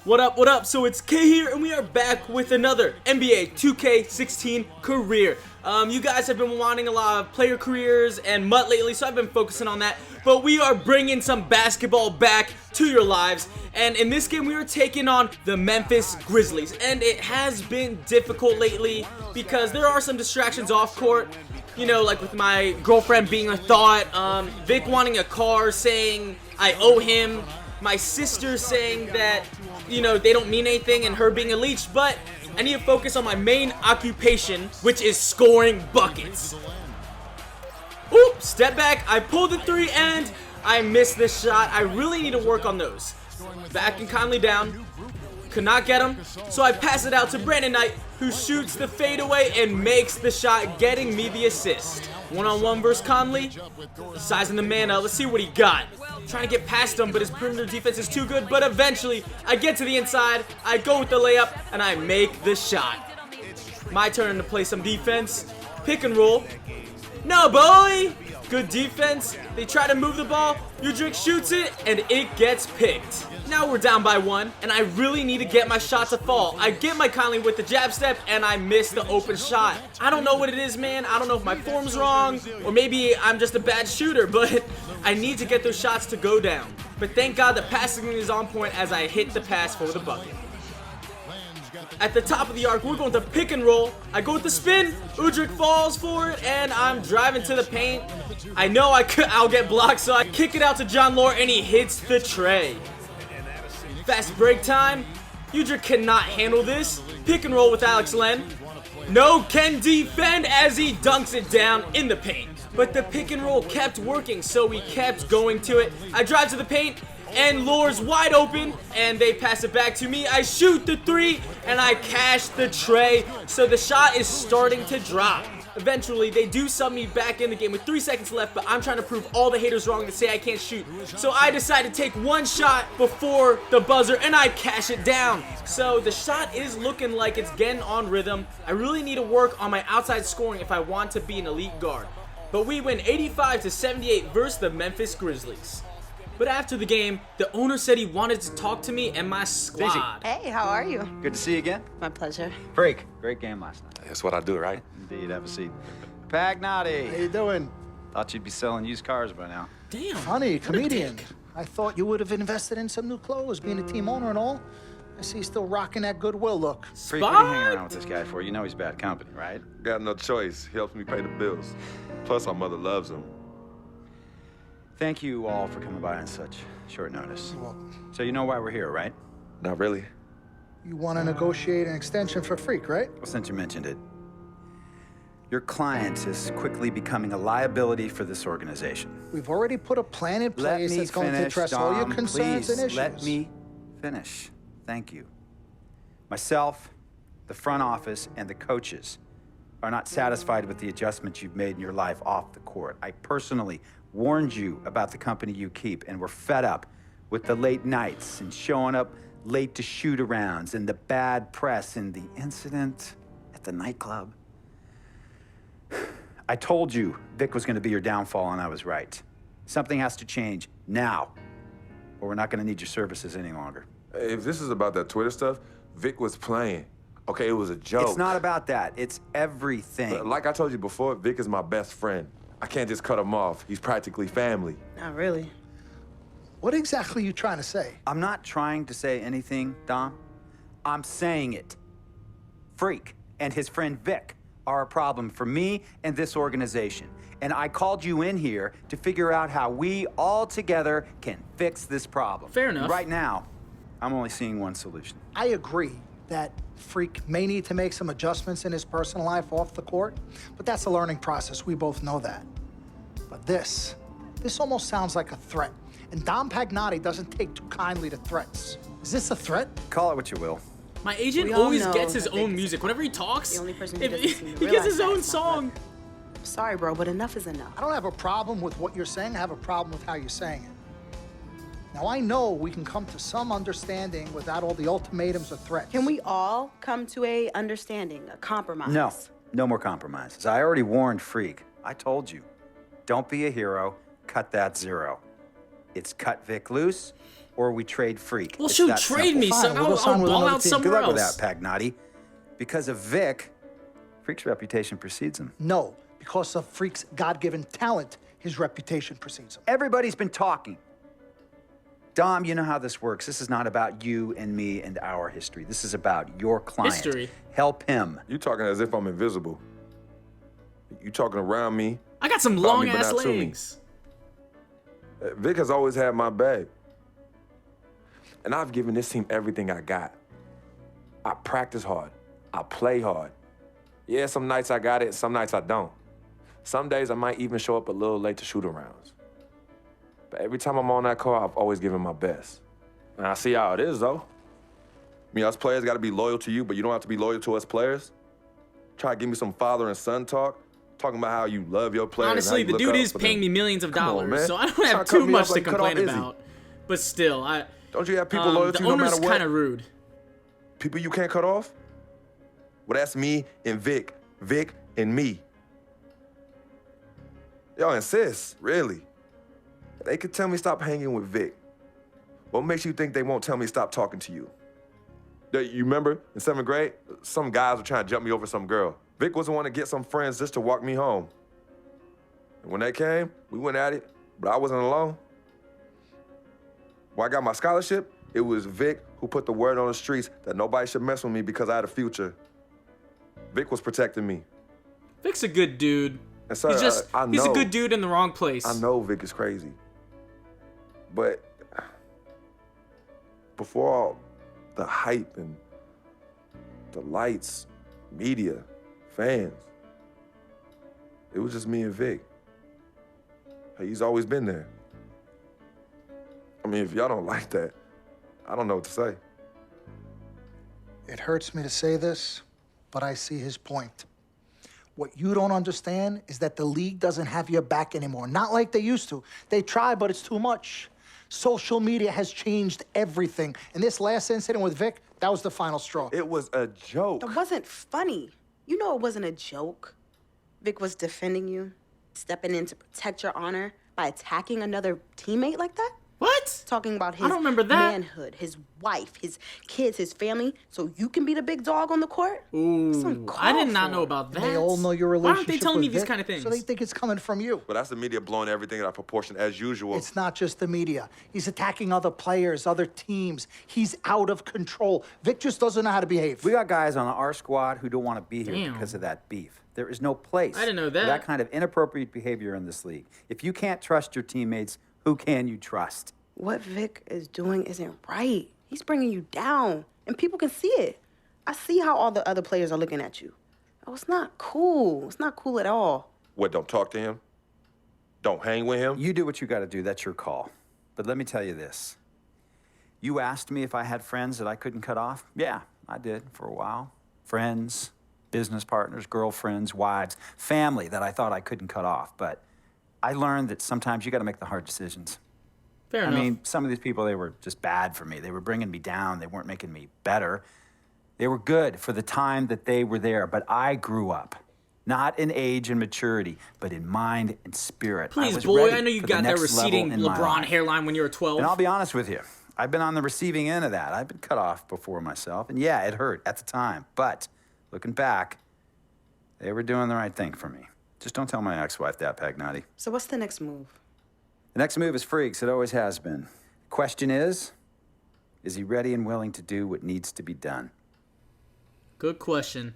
What up, what up? So it's Kay here, and we are back with another NBA 2K16 career. You guys have been wanting a lot of player careers and MUT lately, so I've been focusing on that. But we are bringing some basketball back to your lives. And in this game, we are taking on the Memphis Grizzlies. And it has been difficult lately because there are some distractions off court. You know, like with my girlfriend being a thought, Vic wanting a car, saying I owe him, my sister saying that, you know, they don't mean anything and her being a leech, but I need to focus on my main occupation, which is scoring buckets. Oop, step back, I pulled the three and I missed this shot. I really need to work on those. Back and Conley down. Could not get him, so I pass it out to Brandon Knight, who shoots the fadeaway and makes the shot, getting me the assist. One-on-one versus Conley, sizing the man up. Let's see what he got. Trying to get past him, but his perimeter defense is too good. But eventually, I get to the inside, I go with the layup, and I make the shot. My turn to play some defense. Pick and roll. No, boy! Good defense. They try to move the ball. Udrich shoots it, and it gets picked. Now we're down by one, and I really need to get my shot to fall. I get my Conley with the jab step, and I miss the open shot. I don't know what it is, man. I don't know if my form's wrong, or maybe I'm just a bad shooter, but I need to get those shots to go down. But thank God the passing is on point as I hit the pass for the bucket. At the top of the arc, we're going to pick and roll. I go with the spin. Udrich falls for it, and I'm driving to the paint. I know I'll get blocked, so I kick it out to John Lore, and he hits the tray. Fast break time. Udrich cannot handle this. Pick and roll with Alex Len. No can defend as he dunks it down in the paint. But the pick and roll kept working, so we kept going to it. I drive to the paint, and Lore's wide open, and they pass it back to me. I shoot the three, and I cash the tray, so the shot is starting to drop. Eventually, they do sub me back in the game with 3 seconds left, but I'm trying to prove all the haters wrong that say I can't shoot. So I decide to take one shot before the buzzer, and I cash it down. So the shot is looking like it's getting on rhythm. I really need to work on my outside scoring if I want to be an elite guard. But we win 85-78 versus the Memphis Grizzlies. But after the game, the owner said he wanted to talk to me and my squad. Hey, how are you? Good to see you again. My pleasure. Freak, great game last night. That's what I do, right? Indeed, have a seat. Pagnotti. How you doing? Thought you'd be selling used cars by now. Damn. Funny, comedian. I thought you would have invested in some new clothes, being a team owner and all. I see you still rocking that Goodwill look. Freak, what are you hanging around with this guy for? You know he's bad company, right? Got no choice. He helps me pay the bills. Plus, our mother loves him. Thank you all for coming by on such short notice. Well, So you know why we're here, right? Not really. you want to negotiate an extension for Freak, right? Well, since you mentioned it, your client is quickly becoming a liability for this organization. We've already put a plan in Let place me that's going to finish, address all your Dom, concerns please. and issues. Let me finish. Thank you. Myself, the front office, and the coaches are not satisfied with the adjustments you've made in your life off the court. I personally warned you about the company you keep, and we're fed up with the late nights and showing up late to shoot-arounds and the bad press and the incident at the nightclub. I told you Vic was going to be your downfall, and I was right. Something has to change now, or we're not going to need your services any longer. If this is about that Twitter stuff, Vic was playing. Okay, it was a joke. It's not about that. It's everything. Like I told you before, Vic is my best friend. I can't just cut him off. He's practically family. Not really. What exactly are you trying to say? I'm not trying to say anything, Dom. I'm saying it. Freak and his friend Vic are a problem for me and this organization. And I called you in here to figure out how we all together can fix this problem. Fair enough. Right now, I'm only seeing one solution. I agree that Freak may need to make some adjustments in his personal life off the court, but that's a learning process. We both know that. But this almost sounds like a threat. And Dom Pagnotti doesn't take too kindly to threats. Is this a threat? Call it what you will. My agent We all always know gets his that own Vic is music. Whenever he talks, the only person who doesn't seem to he gets realize his that own is my brother. song. Sorry, bro, but enough is enough. I don't have a problem with what you're saying. I have a problem with how you're saying it. Now, I know we can come to some understanding without all the ultimatums or threats. Can we all come to a understanding, a compromise? No, no more compromises. I already warned Freak. I told you. Don't be a hero. Cut that zero. It's cut Vic loose or we trade Freak. Well, It's shoot, that trade simple. me, Fine, son. we'll go sign I'll with ball another out team. somewhere Good luck with else. that, Pagnotti. Because of Vic, Freak's reputation precedes him. No, because of Freak's God-given talent, his reputation precedes him. Everybody's been talking. Dom, you know how this works. This is not about you and me and our history. This is about your client. History? Help him. You talking as if I'm invisible. You talking around me. I got some About me, but long-ass not to me. legs. Vic has always had my back. And I've given this team everything I got. I practice hard. I play hard. Yeah, some nights I got it, some nights I don't. Some days I might even show up a little late to shoot-arounds. But every time I'm on that court, I've always given my best. And I see how it is, though. I mean, us players got to be loyal to you, but you don't have to be loyal to us players. Try to give me some father and son talk, talking about how you love your players. Honestly, and how the you look dude out is for paying me them. millions of Come on, dollars, man. so I don't Try have to cut too me much off to like you cut off complain Izzy. about. But still, Don't you have people loyal to the you no owner's matter what? kind of rude. People you can't cut off? Well, that's me and Vic. Vic and me. Y'all insist, really. They could tell me stop hanging with Vic. What makes you think they won't tell me stop talking to you? You remember in 7th grade, some guys were trying to jump me over some girl. Vic was the one to get some friends just to walk me home. And when they came, we went at it, but I wasn't alone. When I got my scholarship, it was Vic who put the word on the streets that nobody should mess with me because I had a future. Vic was protecting me. Vic's a good dude. And sir, He's just, I he's a know. good dude in the wrong place. I know Vic is crazy. But before all the hype and the lights, media, fans, it was just me and Vic. He's always been there. I mean, if y'all don't like that, I don't know what to say. It hurts me to say this, but I see his point. What you don't understand is that the league doesn't have your back anymore. Not like they used to. They try, but it's too much. Social media has changed everything. And this last incident with Vic, that was the final straw. It was a joke. It wasn't funny. You know it wasn't a joke. Vic was defending you, stepping in to protect your honor by attacking another teammate like that. What? Talking about his I don't remember that. manhood, his wife, his kids, his family, so you can be the big dog on the court? Ooh, I did not know about that. They all know your Why relationship aren't they telling with me these Vic, kind of things? So they think it's coming from you. But that's the media blowing everything out of proportion as usual. It's not just the media. He's attacking other players, other teams. He's out of control. Vic just doesn't know how to behave. We got guys on our squad who don't want to be here Damn. because of that beef. There is no place I didn't know for that. that kind of inappropriate behavior in this league. If you can't trust your teammates, who can you trust? What Vic is doing isn't right. He's bringing you down, and people can see it. I see how all the other players are looking at you. Oh, it's not cool. It's not cool at all. What, don't talk to him? Don't hang with him? You do what you got to do. That's your call. But let me tell you this. You asked me if I had friends that I couldn't cut off? Yeah, I did for a while. Friends, business partners, girlfriends, wives, family that I thought I couldn't cut off. But I learned that sometimes you got to make the hard decisions. Fair I enough. mean, some of these people, they were just bad for me. They were bringing me down. They weren't making me better. They were good for the time that they were there, but I grew up. Not in age and maturity, but in mind and spirit. Please, was boy, ready I know you for the got that next receding level in my LeBron life. hairline when you were 12. And I'll be honest with you, I've been on the receiving end of that. I've been cut off before myself, and yeah, it hurt at the time. But looking back, they were doing the right thing for me. Just don't tell my ex-wife that, Pagnotti. So what's the next move? The next move is Freaks. It always has been. Question is he ready and willing to do what needs to be done? Good question.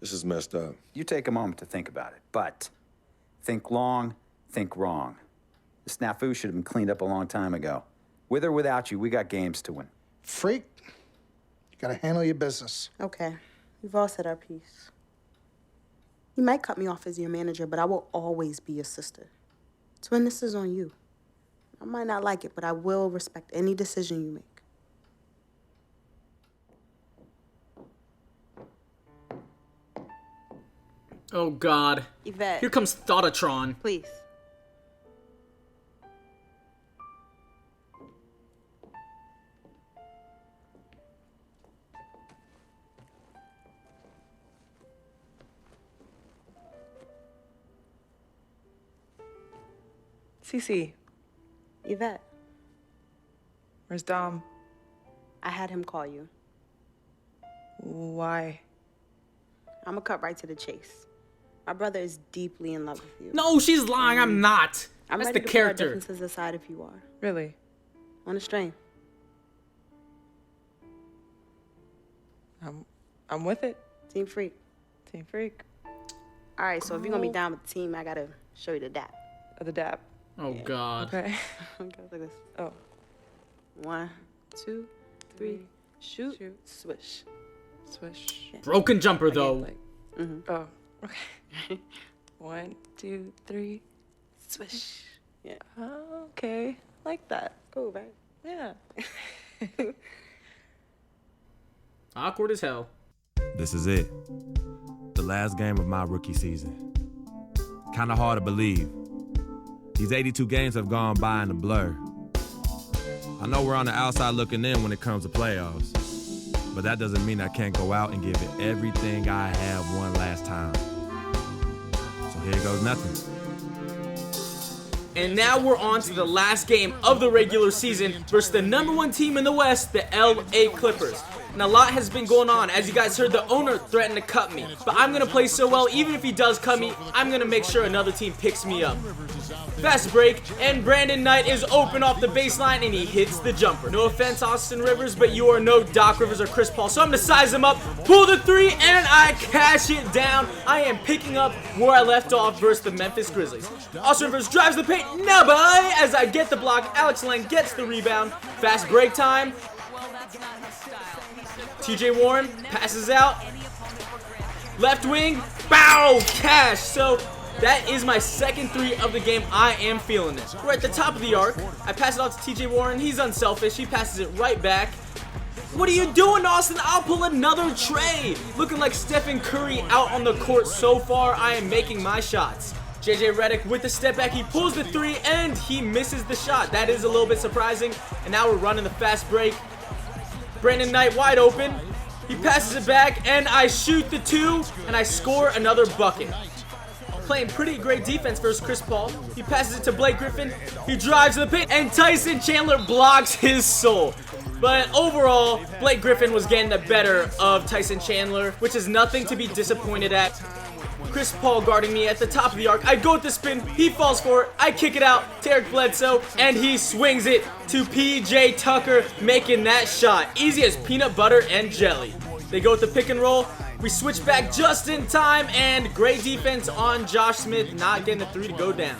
This is messed up. You take a moment to think about it, but think long, think wrong. The snafu should have been cleaned up a long time ago. With or without you, we got games to win. Freak, you gotta handle your business. Okay, we've all said our piece. You might cut me off as your manager, but I will always be your sister. Twin, this is on you. I might not like it, but I will respect any decision you make. Oh, God. Yvette, Here comes Thoughtatron. please. Cece, Yvette, where's Dom? I had him call you. Why? I'm gonna cut right to the chase. My brother is deeply in love with you. No, she's lying. I'm not. I'm That's ready the to character. put our differences aside if you are. Really? On a string. I'm with it. Team freak. Team freak. All right, so if you're gonna be down with the team, I gotta show you the dap. The dap. Oh, God. Okay. Okay, look at this. Oh. 1, 2, 3, shoot, Shoot. swish. Swish. Broken jumper, I get, though. like- Oh. Okay. 1, 2, 3. Swish. Yeah. Oh, okay. Like that. Cool, right? Yeah. Awkward as hell. This is it. The last game of my rookie season. Kinda hard to believe. These 82 games have gone by in a blur. I know we're on the outside looking in when it comes to playoffs, but that doesn't mean I can't go out and give it everything I have one last time. So here goes nothing. And now we're on to the last game of the regular season versus the #1 team in the West, the LA Clippers. And a lot has been going on. As you guys heard, the owner threatened to cut me. But I'm going to play so well, even if he does cut me, I'm going to make sure another team picks me up. Fast break, and Brandon Knight is open off the baseline, and he hits the jumper. No offense, Austin Rivers, but you are no Doc Rivers or Chris Paul, so I'm going to size him up, pull the three, and I cash it down. I am picking up where I left off versus the Memphis Grizzlies. Austin Rivers drives the paint, no boy, as I get the block. Alex Len gets the rebound. Fast break time. TJ Warren passes out. Left wing, bow, cash. So that is my second three of the game. I am feeling it. We're at the top of the arc. I pass it off to TJ Warren. He's unselfish. He passes it right back. What are you doing, Austin? I'll pull another tray. Looking like Stephen Curry out on the court so far. I am making my shots. JJ Redick with the step back. He pulls the three and he misses the shot. That is a little bit surprising. And now we're running the fast break. Brandon Knight wide open. He passes it back and I shoot the two and I score another bucket. Playing pretty great defense versus Chris Paul. He passes it to Blake Griffin. He drives to the paint and Tyson Chandler blocks his soul. But overall, Blake Griffin was getting the better of Tyson Chandler, which is nothing to be disappointed at. Chris Paul guarding me at the top of the arc. I go with the spin. He falls for it. I kick it out to Eric Bledsoe, and he swings it to PJ Tucker, making that shot. Easy as peanut butter and jelly. They go with the pick and roll. We switch back just in time, and great defense on Josh Smith, not getting the three to go down.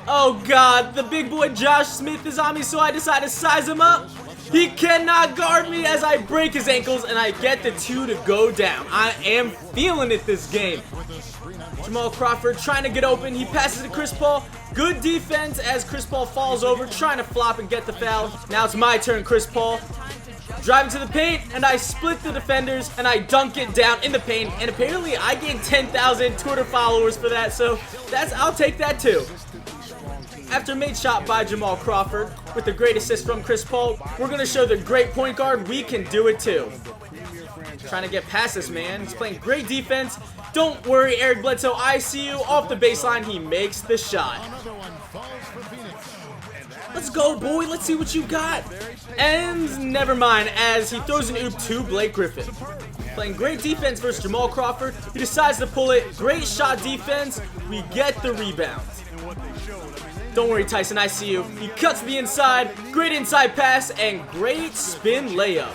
Oh, God. The big boy Josh Smith is on me, so I decide to size him up. He cannot guard me as I break his ankles and I get the two to go down. I am feeling it this game. Jamal Crawford trying to get open. He passes to Chris Paul. Good defense as Chris Paul falls over, trying to flop and get the foul. Now it's my turn, Chris Paul. Driving to the paint, and I split the defenders, and I dunk it down in the paint. And apparently I gained 10,000 Twitter followers for that, so I'll take that too. After made shot by Jamal Crawford with the great assist from Chris Paul, we're going to show the great point guard we can do it too. Trying to get past this man. He's playing great defense. Don't worry, Eric Bledsoe, I see you. Off the baseline, he makes the shot. Let's go, boy. Let's see what you got. And never mind, as he throws an oop to Blake Griffin. Playing great defense versus Jamal Crawford. He decides to pull it. Great shot defense. We get the rebound. Don't worry, Tyson, I see you. He cuts the inside, great inside pass, and great spin layup.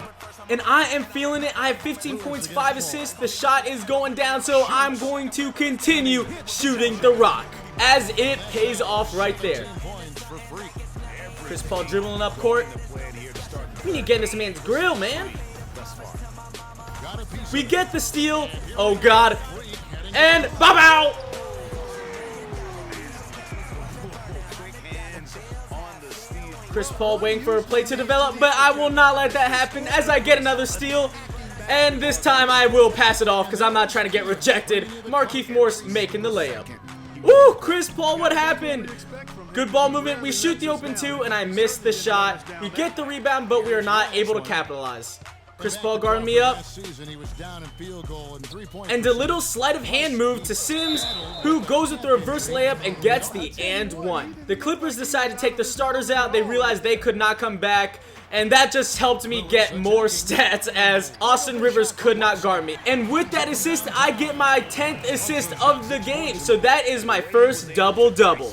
And I am feeling it. I have 15 points, 5 assists. The shot is going down, so I'm going to continue shooting the rock as it pays off right there. Chris Paul dribbling up court. We need to get in this man's grill, man. We get the steal. Oh, God. And bow-bow. Chris Paul waiting for a play to develop, but I will not let that happen as I get another steal. And this time I will pass it off because I'm not trying to get rejected. Markieff Morris making the layup. Ooh, Chris Paul, what happened? Good ball movement. We shoot the open two, and I miss the shot. We get the rebound, but we are not able to capitalize. Chris Paul guarding me up. And a little sleight of hand move to Sims, who goes with the reverse layup and gets the and one. The Clippers decide to take the starters out. They realized they could not come back. And that just helped me get more stats as Austin Rivers could not guard me. And with that assist, I get my 10th assist of the game. So that is my first double-double.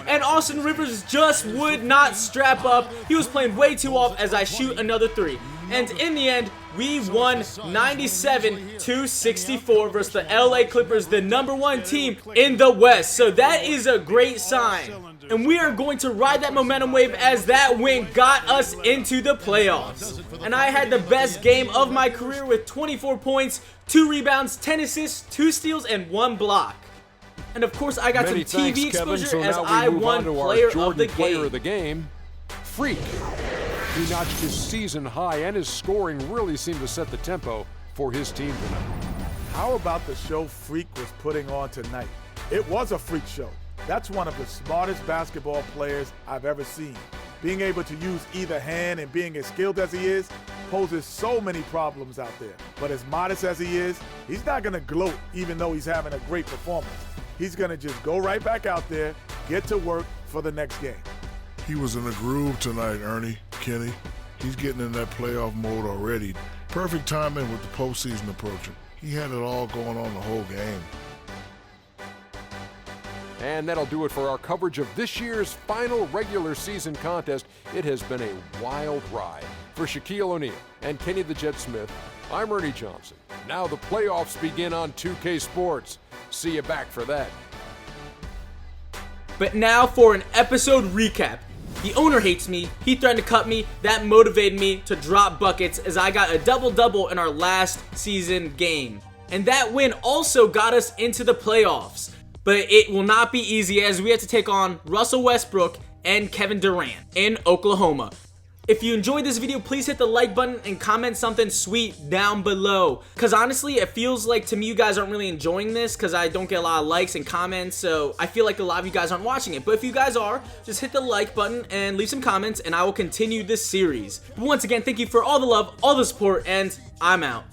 And Austin Rivers just would not strap up. He was playing way too off as I shoot another three. And in the end, we won 97-64 versus the LA Clippers, the #1 team in the West. So that is a great sign. And we are going to ride that momentum wave as that win got us into the playoffs. And I had the best game of my career with 24 points, 2 rebounds, 10 assists, 2 steals, and 1 block. And of course, I got some TV exposure as I won player of the game. Freak. He notched his season high, and his scoring really seemed to set the tempo for his team tonight. How about the show Freak was putting on tonight? It was a freak show. That's one of the smartest basketball players I've ever seen. Being able to use either hand and being as skilled as he is poses so many problems out there. But as modest as he is, he's not going to gloat even though he's having a great performance. He's going to just go right back out there, get to work for the next game. He was in a groove tonight, Ernie, Kenny. He's getting in that playoff mode already. Perfect timing with the postseason approaching. He had it all going on the whole game. And that'll do it for our coverage of this year's final regular season contest. It has been a wild ride. For Shaquille O'Neal and Kenny the Jet Smith, I'm Ernie Johnson. Now the playoffs begin on 2K Sports. See you back for that. But now for an episode recap. The owner hates me, he threatened to cut me, that motivated me to drop buckets as I got a double-double in our last season game. And that win also got us into the playoffs. But it will not be easy as we have to take on Russell Westbrook and Kevin Durant in Oklahoma. If you enjoyed this video, please hit the like button and comment something sweet down below. Because honestly, it feels like to me you guys aren't really enjoying this because I don't get a lot of likes and comments. So I feel like a lot of you guys aren't watching it. But if you guys are, just hit the like button and leave some comments and I will continue this series. But once again, thank you for all the love, all the support, and I'm out.